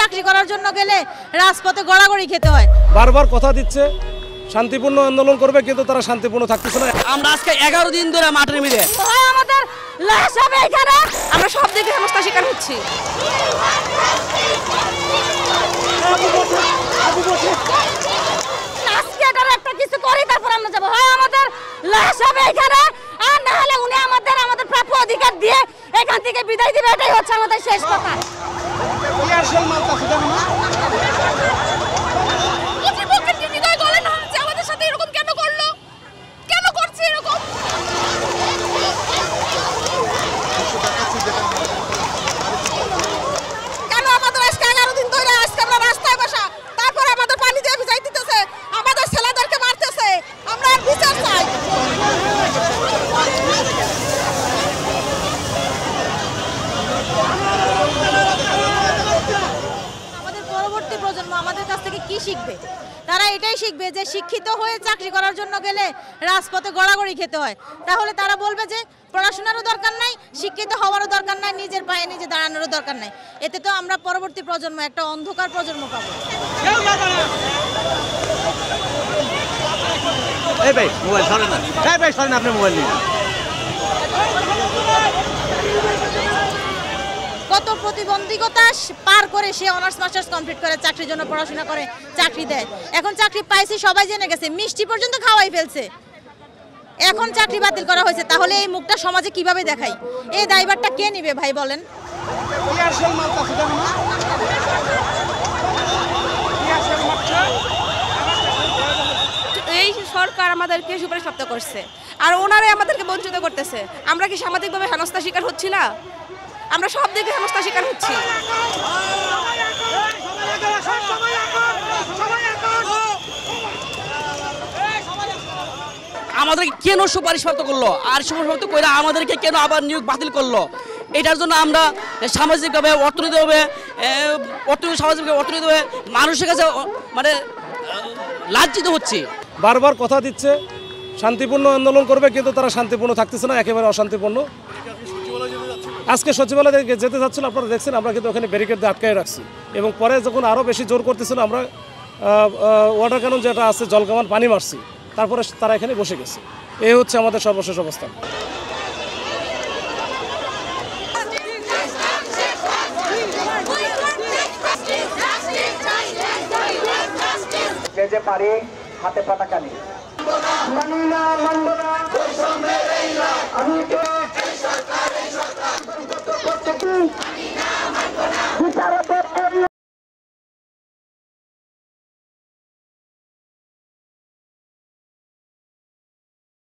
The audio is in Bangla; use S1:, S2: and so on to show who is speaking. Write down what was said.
S1: চাকরি করার জন্য গেলে রাজপথে গড়াগড়ি খেতে হয়।
S2: বারবার কথা দিচ্ছে শান্তিপূর্ণ আন্দোলন করবে, কিন্তু তারা শান্তিপূর্ণ থাকতেছে না।
S3: আমরা আজকে 11 দিন ধরে মাঠের মধ্যে
S1: আমাদের লাশ হবে এখানে,
S4: আমরা সব দিকে হেনস্থার শিকার হচ্ছি।
S1: আজকে এটার একটা কিছু করি, তারপর আমরা যাবো। হয় আমাদের লাশ হবে এখানে, আর না হলে উনি আমাদের প্রাপ্য অধিকার দিয়ে এখান থেকে বিদায় দিবে। এটাই হচ্ছে আমাদের শেষ কথা।
S4: আমাদের সাথে এরকম কেন করলো? কেন করছে এরকম? কেন আমাদের আজকে 11 দিন ধরে আজকে আমরা রাস্তায় বসা, তারপর আমাদের পানি দিয়ে ভিজাই দিতেছে, আমাদের ছেলেদেরকে মারতেছে। আমরা আর বিচার চাই।
S1: আমাদের পরবর্তী প্রজন্ম আমাদের কাছ থেকে কি শিখবে? তারা এটাই শিখবে যে শিক্ষিত হয়ে চাকরি করার জন্য গেলে রাজপথে গড়াগড়ি খেতে হয়। তাহলে তারা বলবে যে পড়াশোনারও দরকার নাই, শিক্ষিত হওয়ারও দরকার নাই, নিজের পায়ে নিজে দাঁড়ানোরও দরকার নাই। এতে তো আমরা পরবর্তী প্রজন্ম একটা অন্ধকার প্রজন্ম পাবো।
S3: এই ভাই মোবাইল সরেন না, এই ভাই সরেন, আপনি মোবাইল নিন।
S1: কত প্রতিবন্ধকতা পার করে সে অনার্স মাস্টার্স কমপ্লিট করে চাকরির জন্য পড়াশোনা করে চাকরি দেয়। এখন চাকরি পাইছি সবাই জেনে গেছে, মিষ্টি পর্যন্ত খাওয়াই ফেলছে। এখন চাকরি বাতিল করা হয়েছে, তাহলে এই মুখটা সমাজে কিভাবে দেখাই? এই দায়ভারটা কে নিবে ভাই বলেন?
S4: এই সরকার আমাদেরকে সুপারিশপ্রাপ্ত করছে, আর ওনারাই আমাদেরকে বঞ্চিত করতেছে। আমরা কি সামাজিকভাবে হেনস্থার শিকার হচ্ছি না? আমরা সব দিকে হেনস্থার শিকার হচ্ছি।
S3: আমাদেরকে কেন সুপারিশপ্রাপ্ত করলো, আর সুপারিশপ্রাপ্ত করে আমাদেরকে কেন আবার নিয়োগ বাতিল করলো? এটার জন্য আমরা সামাজিকভাবে অর্থনৈতিকভাবে মানুষের কাছে মানে লাঞ্ছিত হচ্ছি।
S2: বারবার কথা দিচ্ছে শান্তিপূর্ণ আন্দোলন করবে, কিন্তু তারা শান্তিপূর্ণ থাকতেছে না, একেবারে অশান্তিপূর্ণ। আজকে সচিবালয়ে যেতে যাচ্ছিল, আপনারা দেখছেন, আমরা কিন্তু ওখানে ব্যারিকেড দিয়ে আটকায় রাখছি। এবং পরে যখন আরও বেশি জোর করতেছিল, আমরা ওয়াটার ক্যানন যেটা আছে, জলকামান, পানি মারছি। তারপরে তারা এখানে বসে গেছে। এই হচ্ছে আমাদের সর্বশেষ অবস্থান।
S5: যে পারে হাতে পাতা কানি